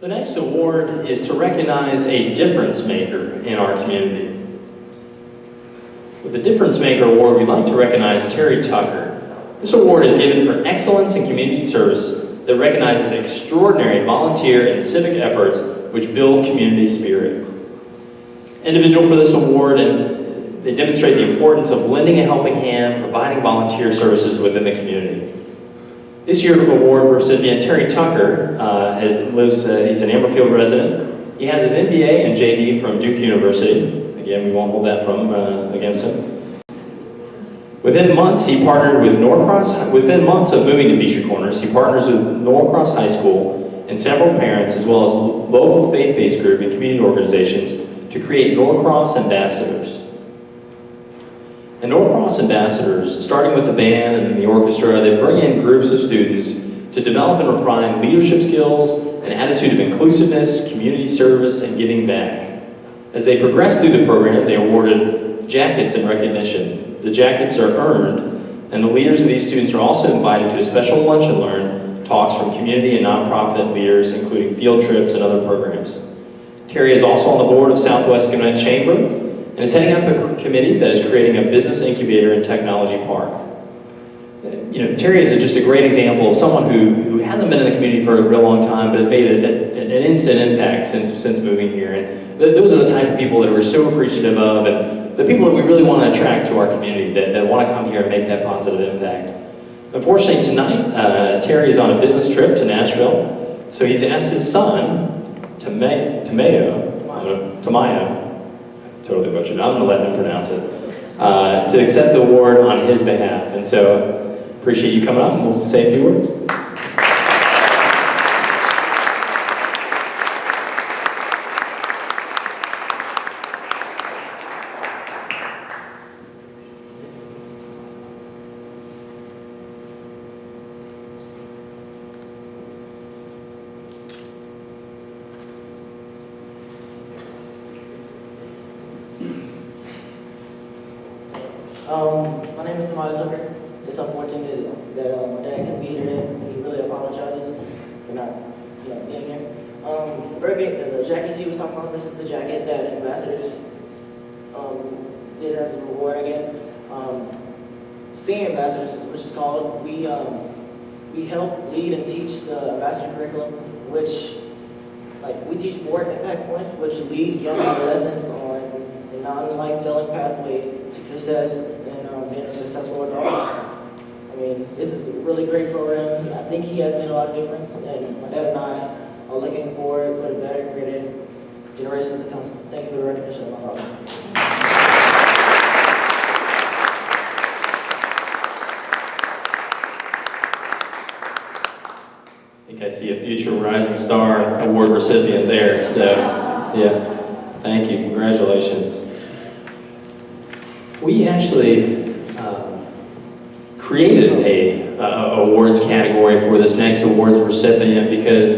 The next award is to recognize a difference maker in our community. With the Difference Maker Award, we'd like to recognize Terry Tucker. This award is given for excellence in community service that recognizes extraordinary volunteer and civic efforts which build community spirit. Individual for this award, and they demonstrate the importance of lending a helping hand, providing volunteer services within the community. This year's award recipient, Terry Tucker, he's an Amberfield resident. He has his MBA and JD from Duke University. Again, we won't hold that against him. Within months of moving to Peachtree Corners, he partners with Norcross High School and several parents, as well as local faith-based group and community organizations, to create Norcross Ambassadors. And Norcross Ambassadors, starting with the band and the orchestra, they bring in groups of students to develop and refine leadership skills, an attitude of inclusiveness, community service, and giving back. As they progress through the program, they awarded jackets in recognition. The jackets are earned, and the leaders of these students are also invited to a special lunch and learn talks from community and nonprofit leaders, including field trips and other programs. Terry is also on the board of Southwest Gwinnett Chamber and is heading up a committee that is creating a business incubator and technology park. You know, Terry is just a great example of someone who hasn't been in the community for a real long time, but has made an instant impact since moving here. And those are the type of people that we're so appreciative of, and the people that we really want to attract to our community, that want to come here and make that positive impact. Unfortunately tonight, Terry is on a business trip to Nashville, so he's asked his son, Tamayo, totally butchered, I'm going to let him pronounce it, to accept the award on his behalf. And so, appreciate you coming up, and we'll say a few words. My name is Tamaya Tucker. It's unfortunate that my dad couldn't be here today, and he really apologizes for not being here. The jacket she was talking about, this is the jacket that ambassadors did as a reward, I guess. Senior ambassadors, which is called, we help lead and teach the ambassador curriculum, which we teach 4 impact points, which lead young adolescents on a non-failing pathway to success and being a successful adult. I mean, this is a really great program. I think he has made a lot of difference, and my dad and I are looking forward for the better, greater generations to come. Thank you for the recognition of my father. I think I see a future Rising Star Award recipient there, so yeah, thank you, congratulations. We actually created a awards category for this next awards recipient because,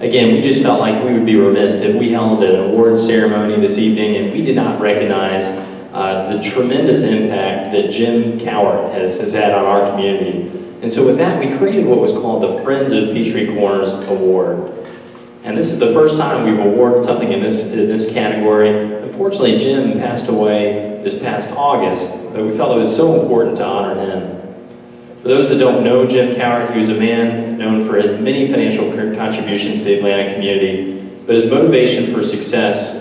again, we just felt like we would be remiss if we held an awards ceremony this evening and we did not recognize the tremendous impact that Jim Cowart has had on our community. And so with that, we created what was called the Friends of Peachtree Corners Award. And this is the first time we've awarded something in this category. Unfortunately, Jim passed away this past August, but we felt it was so important to honor him. For those that don't know Jim Cowart, he was a man known for his many financial contributions to the Atlanta community, but his motivation for success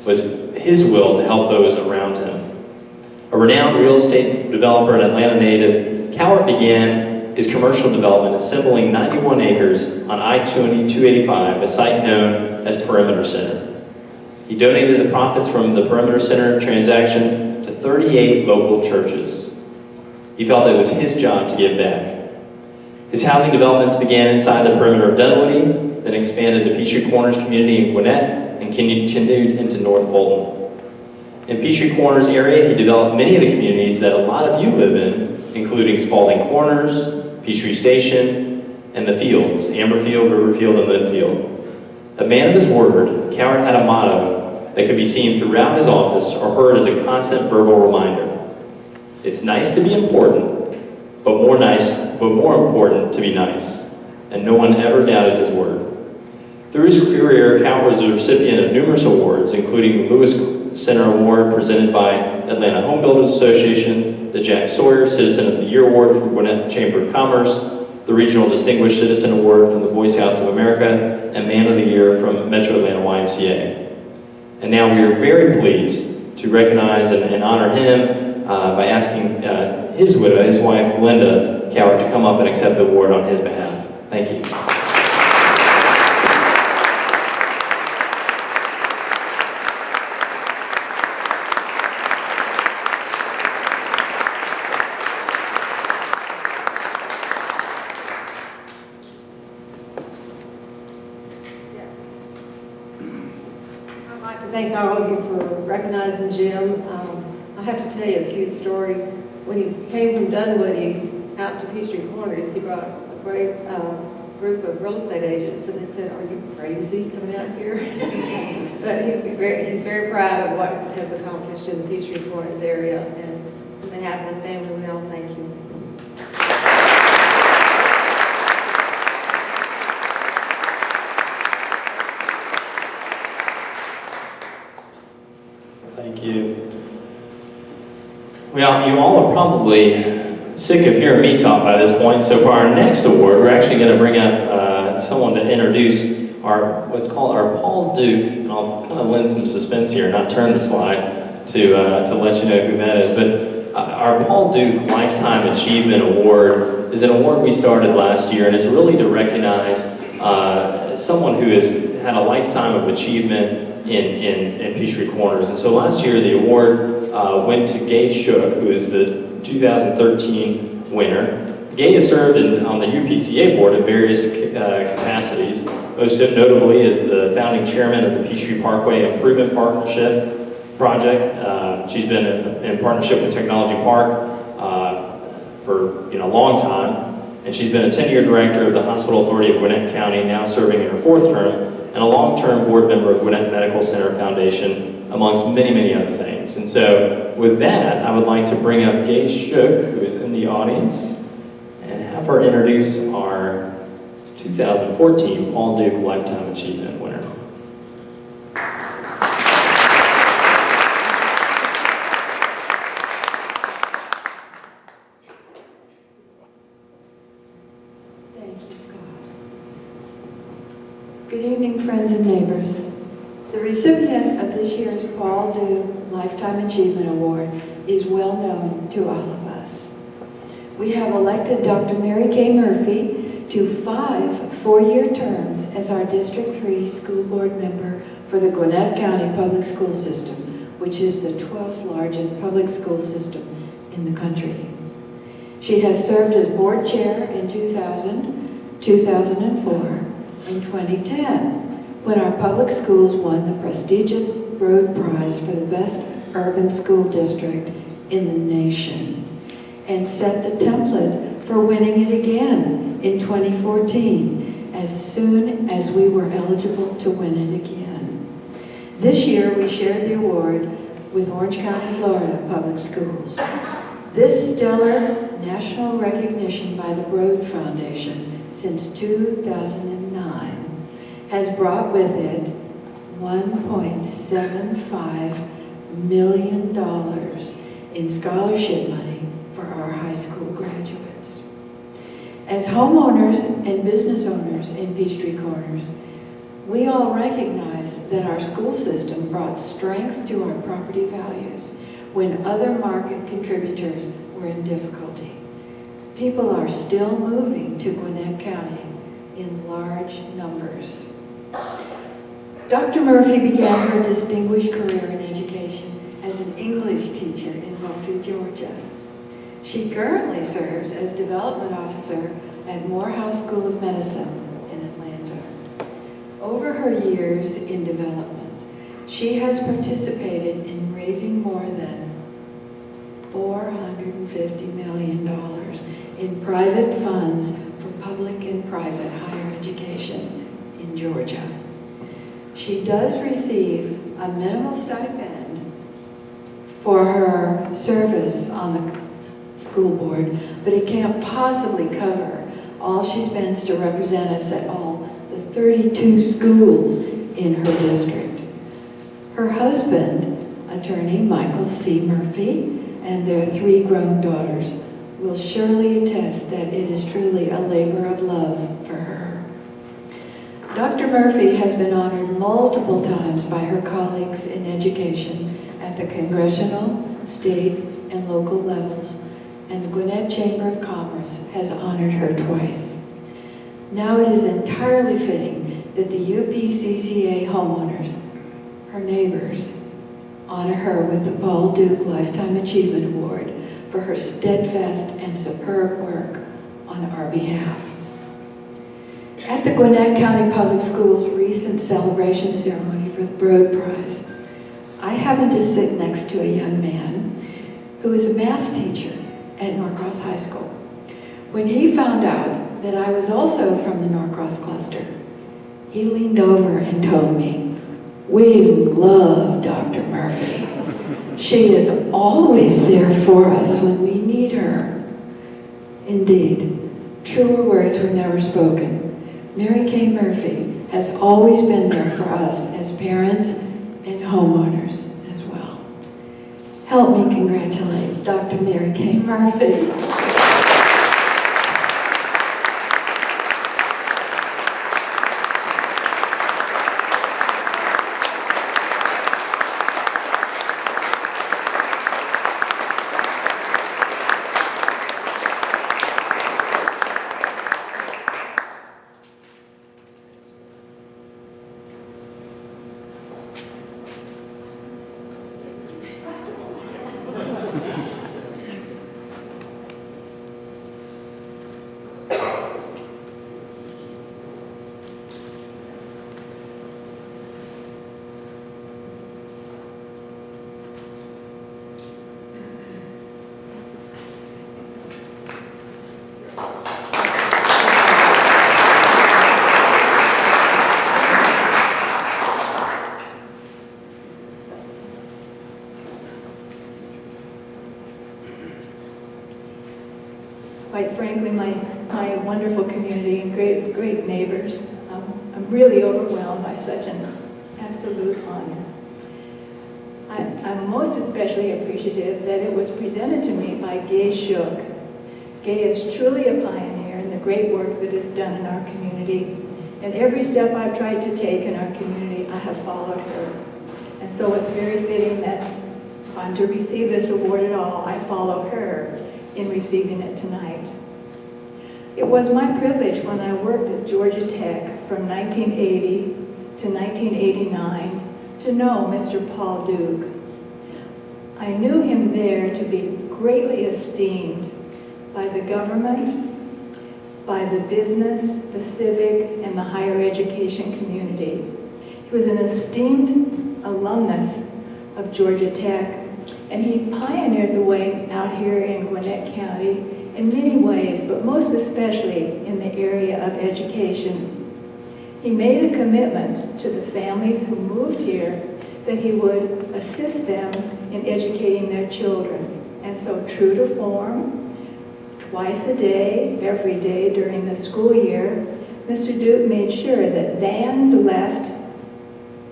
was his will to help those around him. A renowned real estate developer and Atlanta native, Cowart began his commercial development assembling 91 acres on I-285, a site known as Perimeter Center. He donated the profits from the Perimeter Center transaction to 38 local churches. He felt it was his job to give back. His housing developments began inside the perimeter of Dunwoody, then expanded to Peachtree Corners community in Gwinnett, and continued into North Fulton. In Peachtree Corners area, he developed many of the communities that a lot of you live in, including Spalding Corners, Peachtree Station, and the Fields, Amberfield, Riverfield, and Linfield. A man of his word, Cowart had a motto that could be seen throughout his office or heard as a constant verbal reminder. It's nice to be important, but more important to be nice. And no one ever doubted his word. Through his career, Cal was the recipient of numerous awards, including the Lewis Center Award presented by Atlanta Home Builders Association, the Jack Sawyer Citizen of the Year Award from Gwinnett Chamber of Commerce, the Regional Distinguished Citizen Award from the Boy Scouts of America, and Man of the Year from Metro Atlanta YMCA. And now we are very pleased to recognize and honor him by asking his widow, his wife, Linda Cowart, to come up and accept the award on his behalf. Thank you. Thank all of you for recognizing Jim. I have to tell you a cute story. When he came from Dunwoody out to Peachtree Corners, he brought a great group of real estate agents, and they said, "Are you crazy coming out here?" But he's very proud of what has accomplished in the Peachtree Corners area, and on behalf of the family, we all thank you. Thank you. Well, you all are probably sick of hearing me talk by this point, so for our next award, we're actually going to bring up someone to introduce what's called our Paul Duke, and I'll kind of lend some suspense here, not turn the slide to let you know who that is, but our Paul Duke Lifetime Achievement Award is an award we started last year, and it's really to recognize someone who has had a lifetime of achievement in Peachtree Corners. And so last year the award went to Gay Shook, who is the 2013 winner. Gay has served on the UPCCA board in various capacities, most notably as the founding chairman of the Peachtree Parkway Improvement Partnership Project. She's been in partnership with Technology Park for a long time, and she's been a 10-year director of the Hospital Authority of Gwinnett County, now serving in her 4th term, and a long-term board member of Gwinnett Medical Center Foundation, amongst many, many other things. And so, with that, I would like to bring up Gay Shook, who is in the audience, and have her introduce our 2014 Paul Duke Lifetime Achievement winner. Good evening, friends and neighbors. The recipient of this year's Paul Duke Lifetime Achievement Award is well known to all of us. We have elected Dr. Mary Kay Murphy to 5 four-year terms as our District 3 school board member for the Gwinnett County Public School System, which is the 12th largest public school system in the country. She has served as board chair in 2000, 2004, in 2010, when our public schools won the prestigious Broad Prize for the best urban school district in the nation, and set the template for winning it again in 2014, as soon as we were eligible to win it again. This year, we shared the award with Orange County, Florida Public Schools. This stellar national recognition by the Broad Foundation since 2009 has brought with it $1.75 million in scholarship money for our high school graduates. As homeowners and business owners in Peachtree Corners, we all recognize that our school system brought strength to our property values when other market contributors were in difficulty. People are still moving to Gwinnett County in large numbers. Dr. Murphy began her distinguished career in education as an English teacher in Moultrie, Georgia. She currently serves as development officer at Morehouse School of Medicine in Atlanta. Over her years in development, she has participated in raising more than $450 million in private funds for public and private higher education in Georgia. She does receive a minimal stipend for her service on the school board, but it can't possibly cover all she spends to represent us at all the 32 schools in her district. Her husband, attorney Michael C. Murphy, and their 3 grown daughters will surely attest that it is truly a labor of love for her. Dr. Murphy has been honored multiple times by her colleagues in education at the congressional, state, and local levels, and the Gwinnett Chamber of Commerce has honored her twice. Now it is entirely fitting that the UPCCA homeowners, her neighbors, honor her with the Paul Duke Lifetime Achievement Award for her steadfast and superb work on our behalf. At the Gwinnett County Public Schools' recent celebration ceremony for the Broad Prize, I happened to sit next to a young man who is a math teacher at Norcross High School. When he found out that I was also from the Norcross cluster, he leaned over and told me, "We love Dr. Murphy. She is always there for us when we need her." Indeed, truer words were never spoken. Mary Kay Murphy has always been there for us as parents and homeowners as well. Help me congratulate Dr. Mary Kay Murphy. Quite frankly, my wonderful community and great neighbors, I'm really overwhelmed by such an absolute honor. I'm most especially appreciative that it was presented to me by Gay Shook. Gay is truly a pioneer in the great work that is done in our community. And every step I've tried to take in our community, I have followed her. And so it's very fitting that if I'm to receive this award at all, I follow her in receiving it tonight. It was my privilege when I worked at Georgia Tech from 1980 to 1989 to know Mr. Paul Duke. I knew him there to be greatly esteemed by the government, by the business, the civic, and the higher education community. He was an esteemed alumnus of Georgia Tech, and he pioneered the way out here in Gwinnett County in many ways, but most especially in the area of education. He made a commitment to the families who moved here that he would assist them in educating their children. And so true to form, twice a day, every day during the school year, Mr. Duke made sure that vans left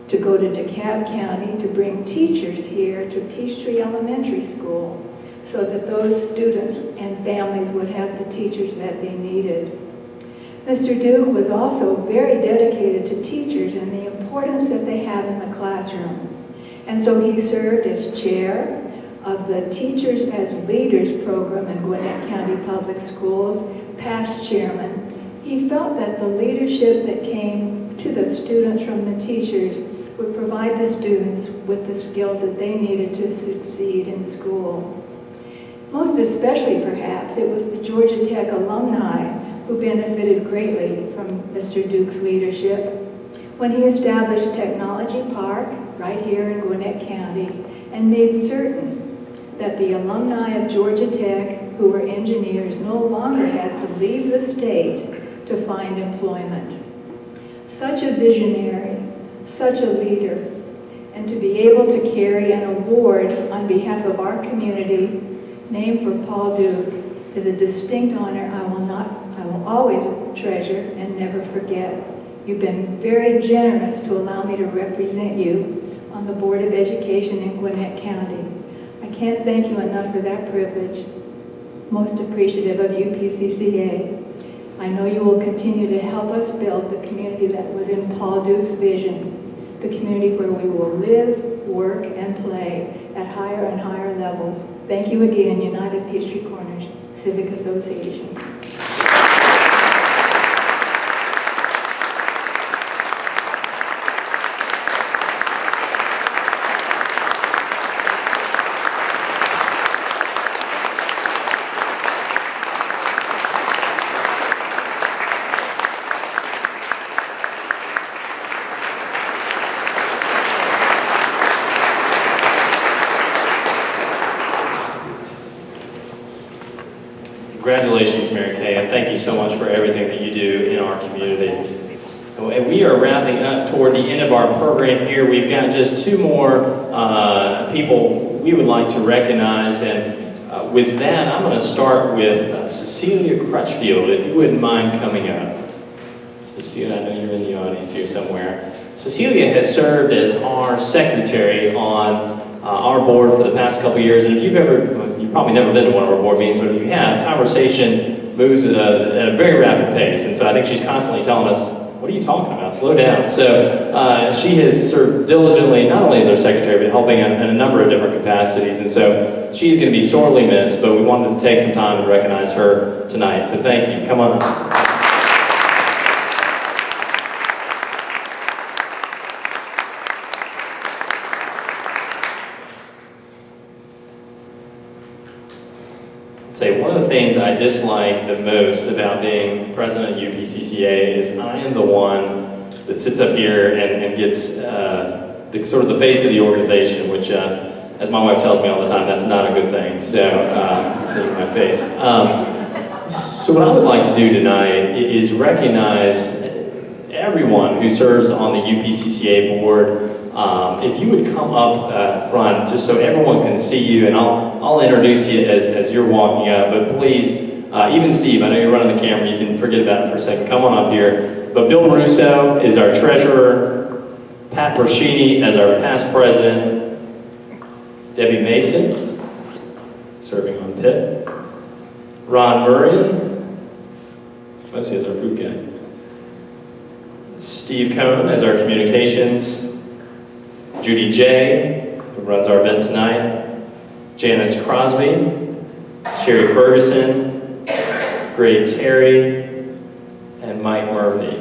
to go to DeKalb County to bring teachers here to Peachtree Elementary School so that those students and families would have the teachers that they needed. Mr. Duke was also very dedicated to teachers and the importance that they have in the classroom. And so he served as chair of the Teachers as Leaders program in Gwinnett County Public Schools, past chairman. He felt that the leadership that came to the students from the teachers would provide the students with the skills that they needed to succeed in school. Most especially, perhaps, it was the Georgia Tech alumni who benefited greatly from Mr. Duke's leadership when he established Technology Park right here in Gwinnett County and made certain that the alumni of Georgia Tech who were engineers no longer had to leave the state to find employment. Such a visionary, such a leader, and to be able to carry an award on behalf of our community named for Paul Duke is a distinct honor I will always treasure and never forget. You've been very generous to allow me to represent you on the Board of Education in Gwinnett County. I can't thank you enough for that privilege. Most appreciative of UPCCA. I know you will continue to help us build the community that was in Paul Duke's vision, the community where we will live, work, and play at higher and higher levels. Thank you again, United Peachtree Corners Civic Association. Congratulations, Mary Kay, and thank you so much for everything that you do in our community. And we are wrapping up toward the end of our program here. We've got just two more people we would like to recognize, and with that, I'm going to start with Cecilia Crutchfield, if you wouldn't mind coming up. Cecilia, I know you're in the audience here somewhere. Cecilia has served as our secretary on our board for the past couple years, and if you've you've probably never been to one of our board meetings, but if you have, conversation moves at a very rapid pace, and so I think she's constantly telling us, what are you talking about? Slow down. So she has served diligently, not only as our secretary, but helping in a number of different capacities, and so she's going to be sorely missed, but we wanted to take some time to recognize her tonight, so thank you. Come on up. Say one of the things I dislike the most about being president of UPCCA is I am the one that sits up here and gets sort of the face of the organization, which, as my wife tells me all the time, that's not a good thing. So, seeing my face. So what I would like to do tonight is recognize everyone who serves on the UPCCA board. If you would come up front, just so everyone can see you, and I'll introduce you as you're walking up, but please, even Steve, I know you're running the camera, you can forget about it for a second, come on up here. But Bill Russo is our treasurer, Pat Roshini as our past president, Debbie Mason, serving on PIT, Ron Murray, mostly as our food guy, Steve Cohn as our communications, Judy J, who runs our event tonight, Janice Crosby, Sherry Ferguson, Gray Terry, and Mike Murphy.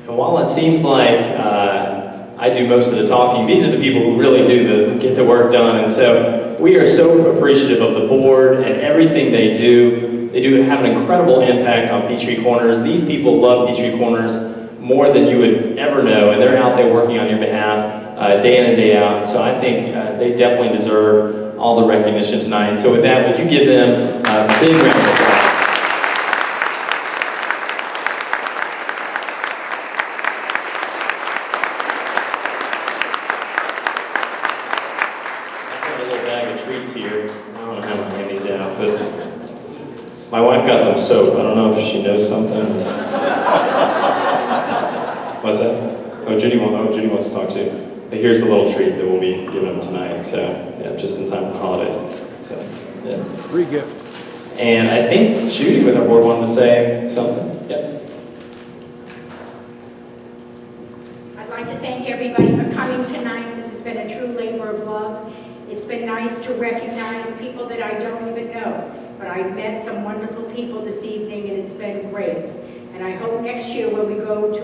And while it seems like I do most of the talking, these are the people who really do get the work done, and so we are so appreciative of the board and everything they do. They do have an incredible impact on Peachtree Corners. These people love Peachtree Corners more than you would ever know, and they're out there working on your behalf day in and day out. So I think they definitely deserve all the recognition tonight. And so with that, would you give them a big round of applause? I've got a little bag of treats here. I don't know how to hand these out, but my wife got them soap. I don't know if she knows something. What's that? Oh, Judy wants to talk to you. But here's a little treat that we'll be giving them tonight. So, yeah, just in time for the holidays. So, yeah. Free gift. And I think Judy with our board wanted to say something. Yep. I'd like to thank everybody for coming tonight. This has been a true labor of love. It's been nice to recognize people that I don't even know. But I've met some wonderful people this evening, and it's been great. And I hope next year when we go to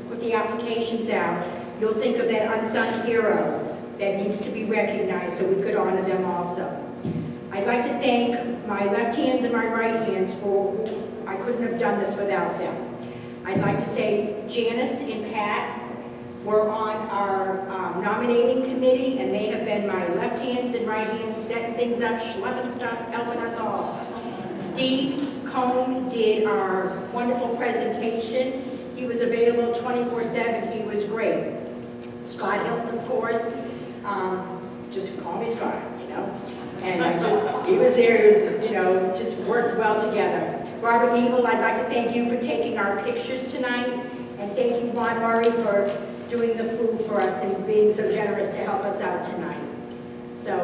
put the applications out, you'll think of that unsung hero that needs to be recognized so we could honor them also. I'd like to thank my left hands and my right hands for, I couldn't have done this without them. I'd like to say Janice and Pat were on our nominating committee, and they have been my left hands and right hands, setting things up, schlepping stuff, helping us all. Steve Cohn did our wonderful presentation. He was available 24/7. He was great. Scott Hilton, of course, just call me Scott, you know. And he was there, he was, you know, just worked well together. Robert Nebel, I'd like to thank you for taking our pictures tonight, and thank you, Juan Murray, for doing the food for us and being so generous to help us out tonight. So,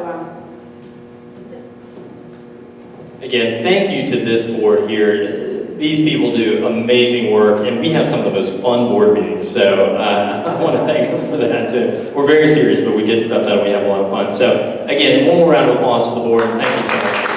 that's it. Again, thank you to this board here. These people do amazing work, and we have some of the most fun board meetings, so I want to thank them for that too. We're very serious, but we get stuff done, we have a lot of fun. So again, one more round of applause for the board. Thank you so much.